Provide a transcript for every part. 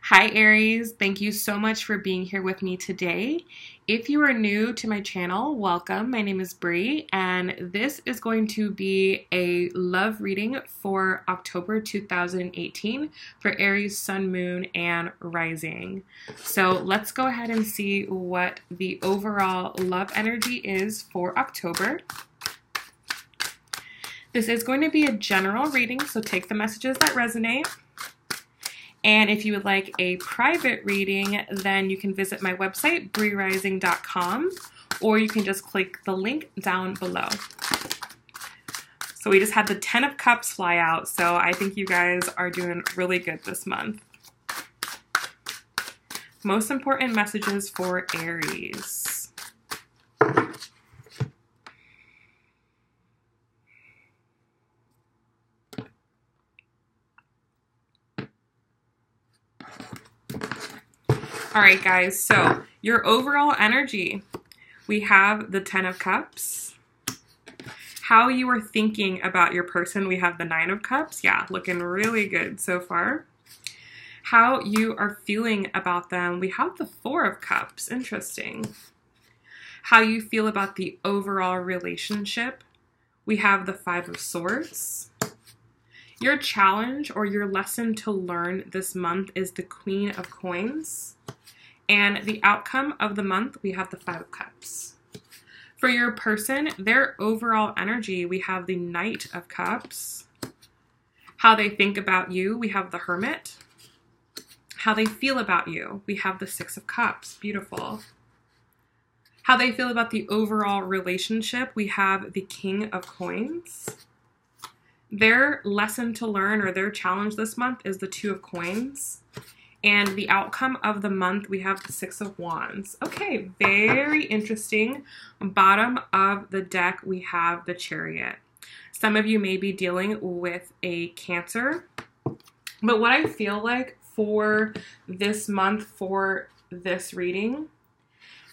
Hi Aries, thank you so much for being here with me today. If you are new to my channel, welcome. My name is Bri and this is going to be a love reading for October 2018 for Aries, Sun, Moon, and Rising. So let's go ahead and see what the overall love energy is for October. This is going to be a general reading, so take the messages that resonate. And if you would like a private reading, then you can visit my website, brirising.com, or you can just click the link down below. So we just had the 10 of Cups fly out, so I think you guys are doing really good this month. Most important messages for Aries. All right, guys, so your overall energy, we have the 10 of Cups. How you are thinking about your person, we have the 9 of Cups. Yeah, looking really good so far. How you are feeling about them, we have the 4 of Cups. Interesting. How you feel about the overall relationship, we have the 5 of Swords. Your challenge or your lesson to learn this month is the Queen of Coins. And the outcome of the month, we have the 5 of Cups. For your person, their overall energy, we have the Knight of Cups. How they think about you, we have the Hermit. How they feel about you, we have the 6 of Cups. Beautiful. How they feel about the overall relationship, we have the King of Coins. Their lesson to learn or their challenge this month is the 2 of Coins. And the outcome of the month, we have the 6 of Wands. Okay, very interesting. Bottom of the deck, we have the Chariot. Some of you may be dealing with a Cancer. But what I feel like for this month, for this reading,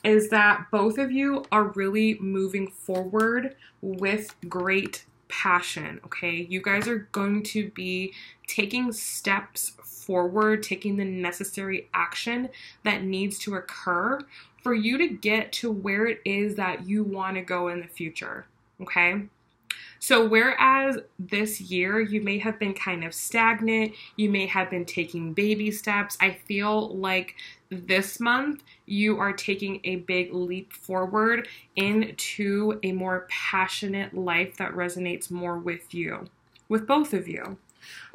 is that both of you are really moving forward with great passion, okay? You guys are going to be taking steps forward, taking the necessary action that needs to occur for you to get to where it is that you want to go in the future, okay? So whereas this year you may have been kind of stagnant, you may have been taking baby steps, I feel like this month you are taking a big leap forward into a more passionate life that resonates more with you, with both of you.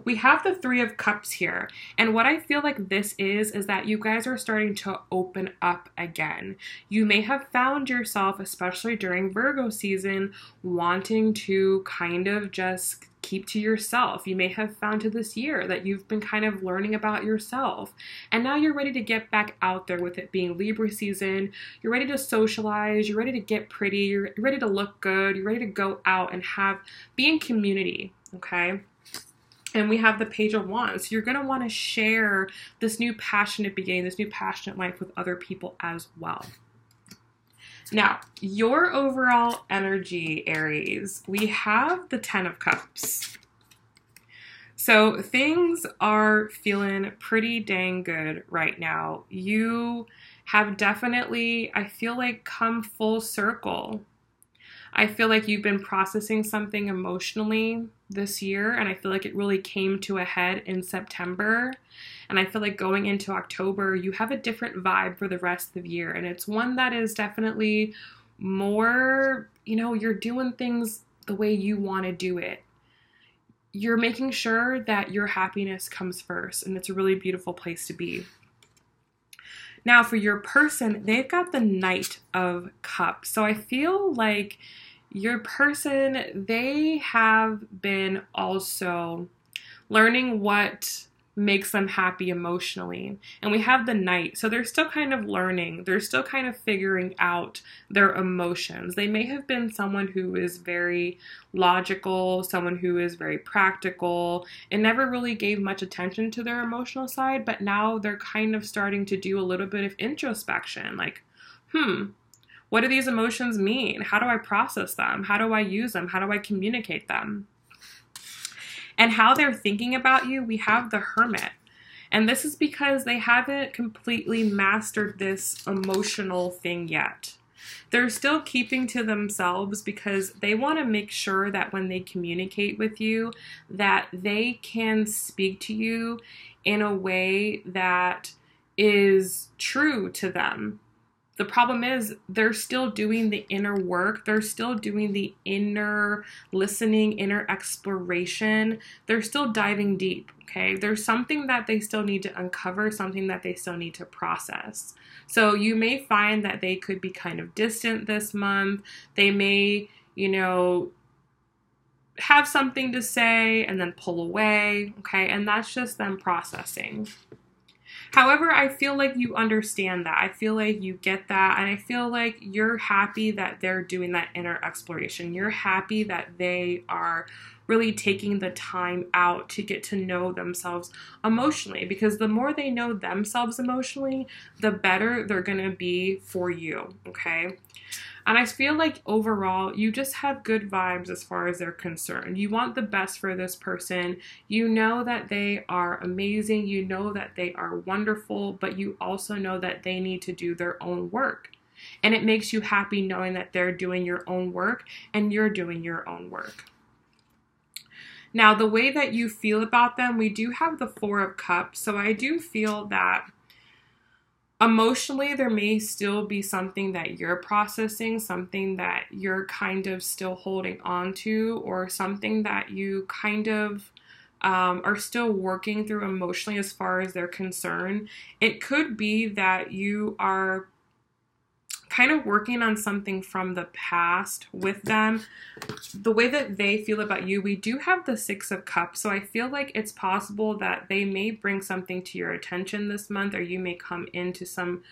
We have the 3 of Cups here, and what I feel like this is that you guys are starting to open up again. You may have found yourself, especially during Virgo season, wanting to kind of just keep to yourself. You may have found to this year that you've been kind of learning about yourself, and now you're ready to get back out there with it being Libra season. You're ready to socialize, you're ready to get pretty, you're ready to look good, you're ready to go out and be in community, okay? And we have the Page of Wands. So you're going to want to share this new passionate beginning, this new passionate life with other people as well. Now, your overall energy, Aries, we have the 10 of Cups. So things are feeling pretty dang good right now. You have definitely, I feel like, come full circle. I feel like you've been processing something emotionally this year, and I feel like it really came to a head in September. And I feel like going into October, you have a different vibe for the rest of the year. And it's one that is definitely more, you know, you're doing things the way you want to do it. You're making sure that your happiness comes first, and it's a really beautiful place to be. Now, for your person, they've got the Knight of Cups. So I feel like your person, they have been also learning what makes them happy emotionally. And we have the Knight. So they're still kind of learning. They're still kind of figuring out their emotions. They may have been someone who is very logical, someone who is very practical, and never really gave much attention to their emotional side, but now they're kind of starting to do a little bit of introspection, like, what do these emotions mean? How do I process them? How do I use them? How do I communicate them? And how they're thinking about you, we have the Hermit. And this is because they haven't completely mastered this emotional thing yet. They're still keeping to themselves because they want to make sure that when they communicate with you, that they can speak to you in a way that is true to them. The problem is they're still doing the inner work. They're still doing the inner listening, inner exploration. They're still diving deep, okay? There's something that they still need to uncover, something that they still need to process. So you may find that they could be kind of distant this month. They may, have something to say and then pull away, okay? And that's just them processing. However, I feel like you understand that. I feel like you get that. And I feel like you're happy that they're doing that inner exploration. You're happy that they are really taking the time out to get to know themselves emotionally. Because the more they know themselves emotionally, the better they're going to be for you, okay? And I feel like overall, you just have good vibes as far as they're concerned. You want the best for this person. You know that they are amazing. You know that they are wonderful, but you also know that they need to do their own work. And it makes you happy knowing that they're doing your own work and you're doing your own work. Now, the way that you feel about them, we do have the Four of Cups. So I do feel that emotionally, there may still be something that you're processing, something that you're kind of still holding on to, or something that you kind of are still working through emotionally as far as they're concerned. It could be that you are kind of working on something from the past with them. The way that they feel about you, we do have the Six of Cups. So I feel like it's possible that they may bring something to your attention this month, or you may come into some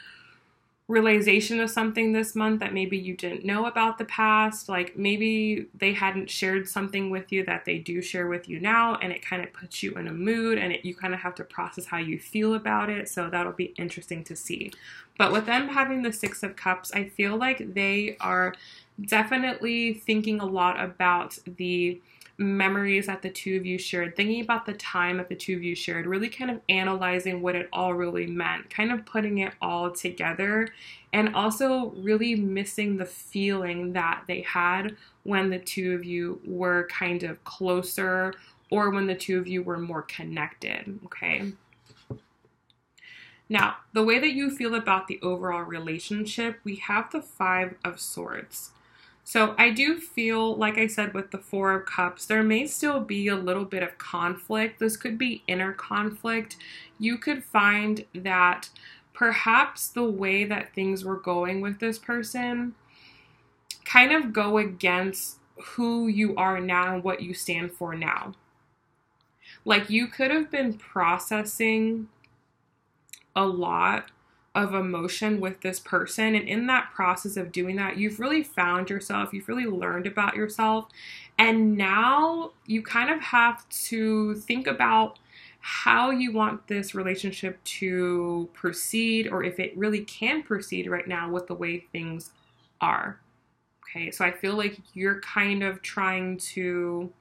realization of something this month that maybe you didn't know about the past. Like maybe they hadn't shared something with you that they do share with you now, and it kind of puts you in a mood, and you kind of have to process how you feel about it. So that'll be interesting to see. But with them having the Six of Cups, I feel like they are definitely thinking a lot about the memories that the two of you shared, thinking about the time that the two of you shared, really kind of analyzing what it all really meant, kind of putting it all together, and also really missing the feeling that they had when the two of you were kind of closer, or when the two of you were more connected, okay? Now, the way that you feel about the overall relationship, we have the Five of Swords. So I do feel, like I said, with the Four of Cups, there may still be a little bit of conflict. This could be inner conflict. You could find that perhaps the way that things were going with this person kind of go against who you are now and what you stand for now. Like you could have been processing a lot of emotion with this person, and in that process of doing that, you've really found yourself, you've really learned about yourself, and now you kind of have to think about how you want this relationship to proceed, or if it really can proceed right now with the way things are. Okay, so I feel like you're kind of trying to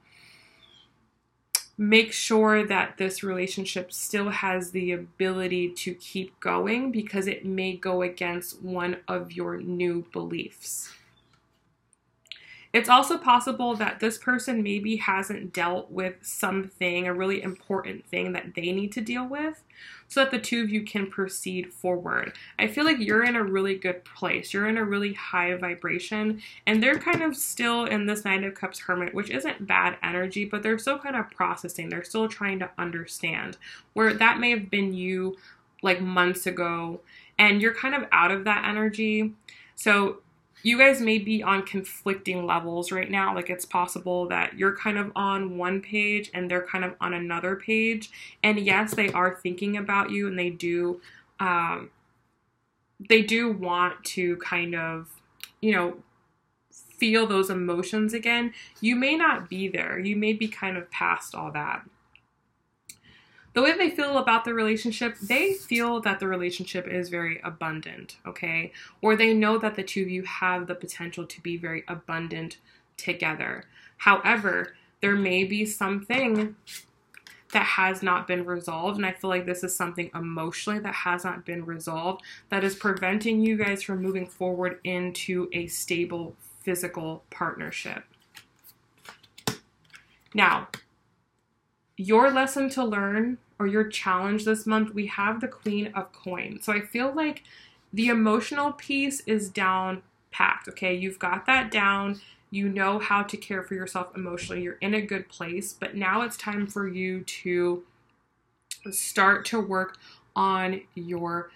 make sure that this relationship still has the ability to keep going, because it may go against one of your new beliefs. It's also possible that this person maybe hasn't dealt with something, a really important thing that they need to deal with, so that the two of you can proceed forward. I feel like you're in a really good place. You're in a really high vibration, and they're kind of still in this Nine of Cups Hermit, which isn't bad energy, but they're still kind of processing. They're still trying to understand, where that may have been you like months ago, and you're kind of out of that energy. So you guys may be on conflicting levels right now. Like it's possible that you're kind of on one page and they're kind of on another page. And yes, they are thinking about you, and they do want to kind of, feel those emotions again. You may not be there. You may be kind of past all that. The way they feel about the relationship, they feel that the relationship is very abundant, okay? Or they know that the two of you have the potential to be very abundant together. However, there may be something that has not been resolved. And I feel like this is something emotionally that has not been resolved that is preventing you guys from moving forward into a stable physical partnership. Now, your lesson to learn or your challenge this month, we have the Queen of Coins. So I feel like the emotional piece is down packed, okay? You've got that down. You know how to care for yourself emotionally. You're in a good place, but now it's time for you to start to work on your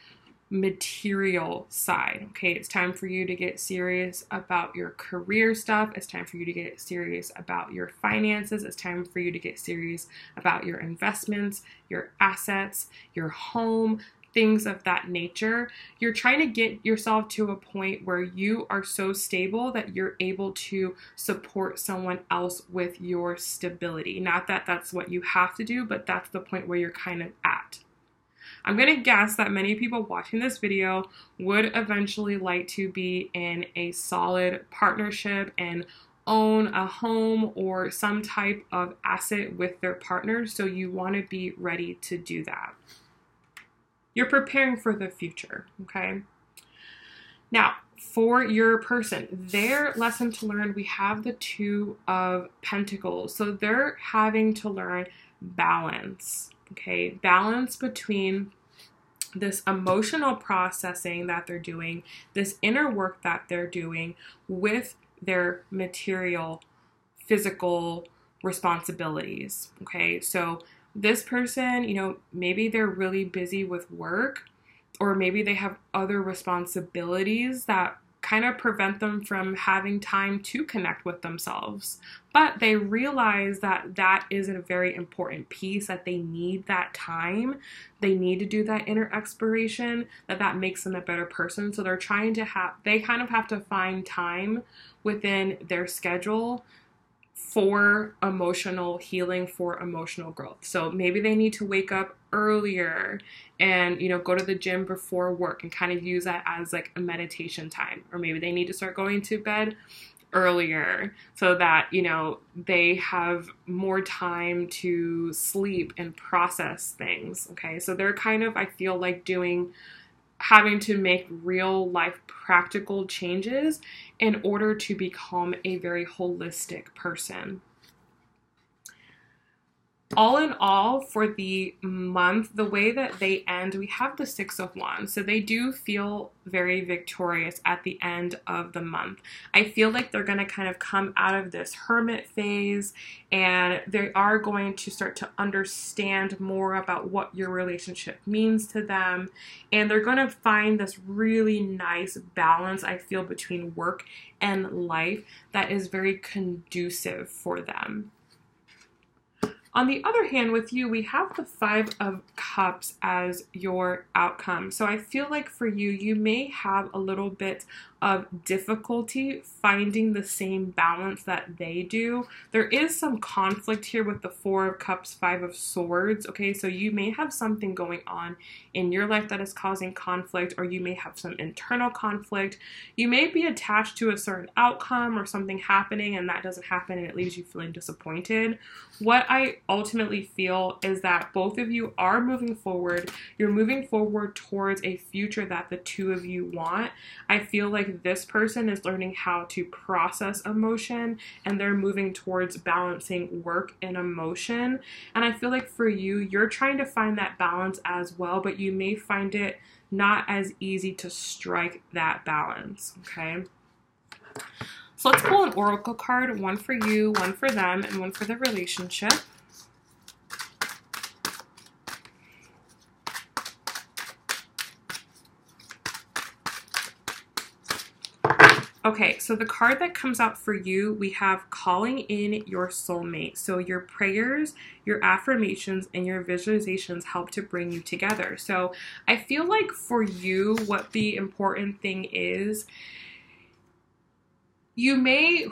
material side, okay? It's time for you to get serious about your career stuff. It's time for you to get serious about your finances. It's time for you to get serious about your investments, your assets, your home, things of that nature. You're trying to get yourself to a point where you are so stable that you're able to support someone else with your stability. Not that that's what you have to do, but that's the point where you're kind of at. I'm going to guess that many people watching this video would eventually like to be in a solid partnership and own a home or some type of asset with their partner. So you want to be ready to do that. You're preparing for the future, okay? Now, for your person, their lesson to learn, we have the Two of Pentacles. So they're having to learn balance, okay? Balance between this emotional processing that they're doing, this inner work that they're doing with their material, physical responsibilities, okay? So this person, you know, maybe they're really busy with work, or maybe they have other responsibilities that kind of prevent them from having time to connect with themselves. But they realize that that is a very important piece, that they need that time. They need to do that inner exploration, that makes them a better person. So they're trying to they kind of have to find time within their schedule for emotional healing, for emotional growth. So maybe they need to wake up earlier and, you know, go to the gym before work and kind of use that as like a meditation time. Or maybe they need to start going to bed earlier so that, you know, they have more time to sleep and process things. Okay. So they're kind of, I feel like, having to make real life practical changes in order to become a very holistic person. All in all, for the month, the way that they end, we have the Six of Wands. So they do feel very victorious at the end of the month. I feel like they're going to kind of come out of this hermit phase, and they are going to start to understand more about what your relationship means to them. And they're going to find this really nice balance, I feel, between work and life that is very conducive for them. On the other hand, with you, we have the Five of Cups as your outcome. So I feel like for you, you may have a little bit of difficulty finding the same balance that they do. There is some conflict here with the Four of Cups, Five of Swords. Okay, so you may have something going on in your life that is causing conflict, or you may have some internal conflict. You may be attached to a certain outcome or something happening and that doesn't happen and it leaves you feeling disappointed. What I ultimately feel is that both of you are moving forward. You're moving forward towards a future that the two of you want. I feel like this person is learning how to process emotion, and they're moving towards balancing work and emotion. And I feel like for you, you're trying to find that balance as well, but you may find it not as easy to strike that balance, okay? So let's pull an oracle card, one for you, one for them, and one for the relationship. Okay, so the card that comes out for you, we have calling in your soulmate. So your prayers, your affirmations, and your visualizations help to bring you together. So I feel like for you, what the important thing is, you may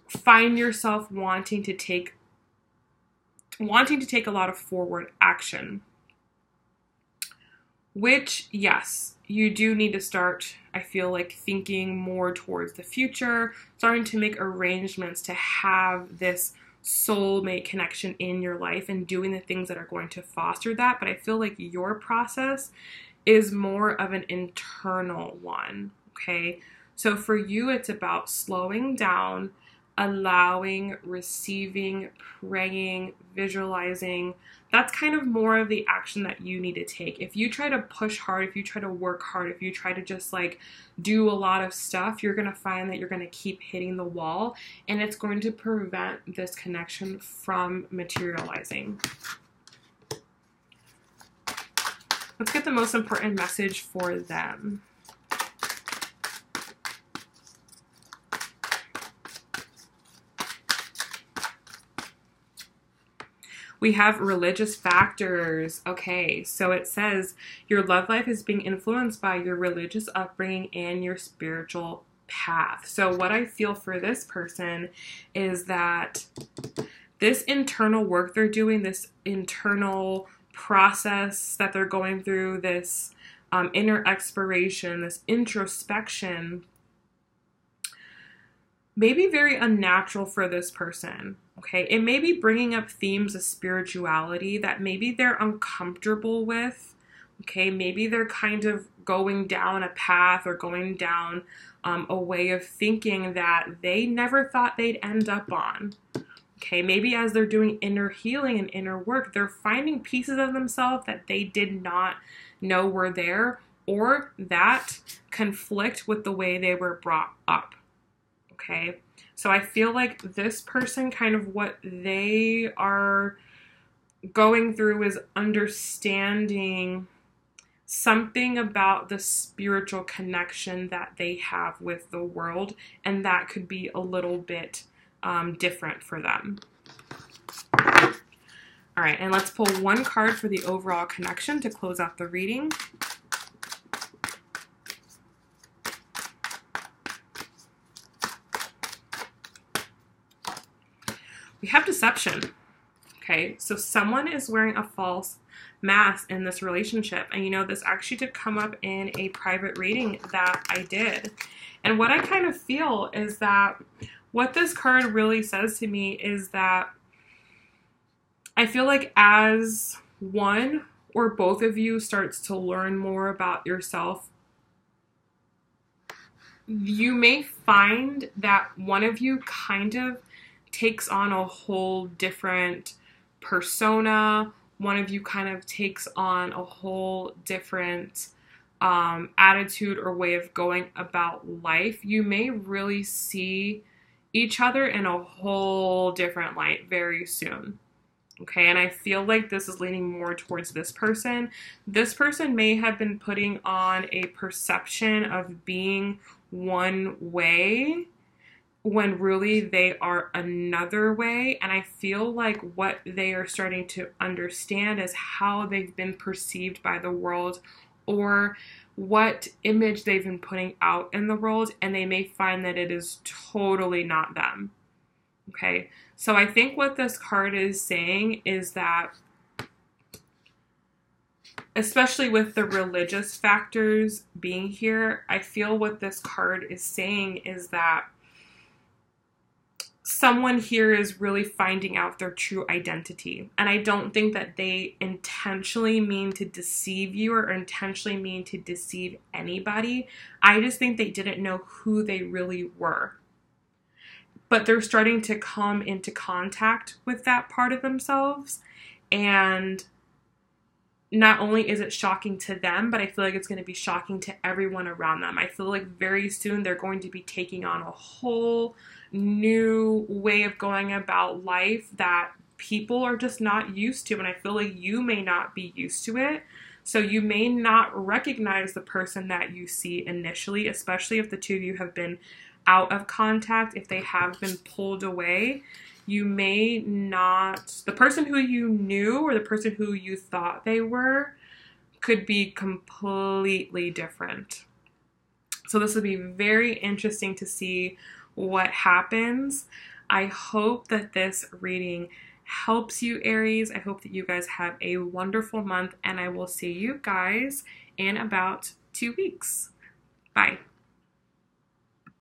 find yourself wanting to take a lot of forward action, which, yes, you do need to start, I feel like, thinking more towards the future, starting to make arrangements to have this soulmate connection in your life and doing the things that are going to foster that. But I feel like your process is more of an internal one, okay? So for you, it's about slowing down, allowing, receiving, praying, visualizing. That's kind of more of the action that you need to take. If you try to push hard, if you try to work hard, if you try to just like do a lot of stuff, you're going to find that you're going to keep hitting the wall, and it's going to prevent this connection from materializing. Let's get the most important message for them. We have religious factors. Okay, so it says your love life is being influenced by your religious upbringing and your spiritual path. So what I feel for this person is that this internal work they're doing, this internal process that they're going through, this inner exploration, this introspection, may be very unnatural for this person. Okay, it may be bringing up themes of spirituality that maybe they're uncomfortable with. Okay, maybe they're kind of going down a path or going down a way of thinking that they never thought they'd end up on. Okay, maybe as they're doing inner healing and inner work, they're finding pieces of themselves that they did not know were there, or that conflict with the way they were brought up. Okay, so I feel like this person, kind of what they are going through is understanding something about the spiritual connection that they have with the world, and that could be a little bit different for them. All right, and let's pull one card for the overall connection to close out the reading. We have deception. Okay, so someone is wearing a false mask in this relationship. And you know, this actually did come up in a private reading that I did. And what I kind of feel is that what this card really says to me is that I feel like as one or both of you starts to learn more about yourself, you may find that one of you kind of takes on a whole different persona. One of you kind of takes on a whole different attitude or way of going about life. You may really see each other in a whole different light very soon. Okay, and I feel like this is leaning more towards this person. This person may have been putting on a perception of being one way when really they are another way. And I feel like what they are starting to understand is how they've been perceived by the world, or what image they've been putting out in the world, and they may find that it is totally not them. Okay, so I think what this card is saying is that, especially with the religious factors being here, I feel what this card is saying is that someone here is really finding out their true identity. And I don't think that they intentionally mean to deceive you or intentionally mean to deceive anybody. I just think they didn't know who they really were. But they're starting to come into contact with that part of themselves. And not only is it shocking to them, but I feel like it's going to be shocking to everyone around them. I feel like very soon they're going to be taking on a whole new way of going about life that people are just not used to. And I feel like you may not be used to it. So you may not recognize the person that you see initially, especially if the two of you have been out of contact, if they have been pulled away. You may not, the person who you knew or the person who you thought they were could be completely different. So this will be very interesting to see what happens. I hope that this reading helps you, Aries. I hope that you guys have a wonderful month, and I will see you guys in about 2 weeks. Bye.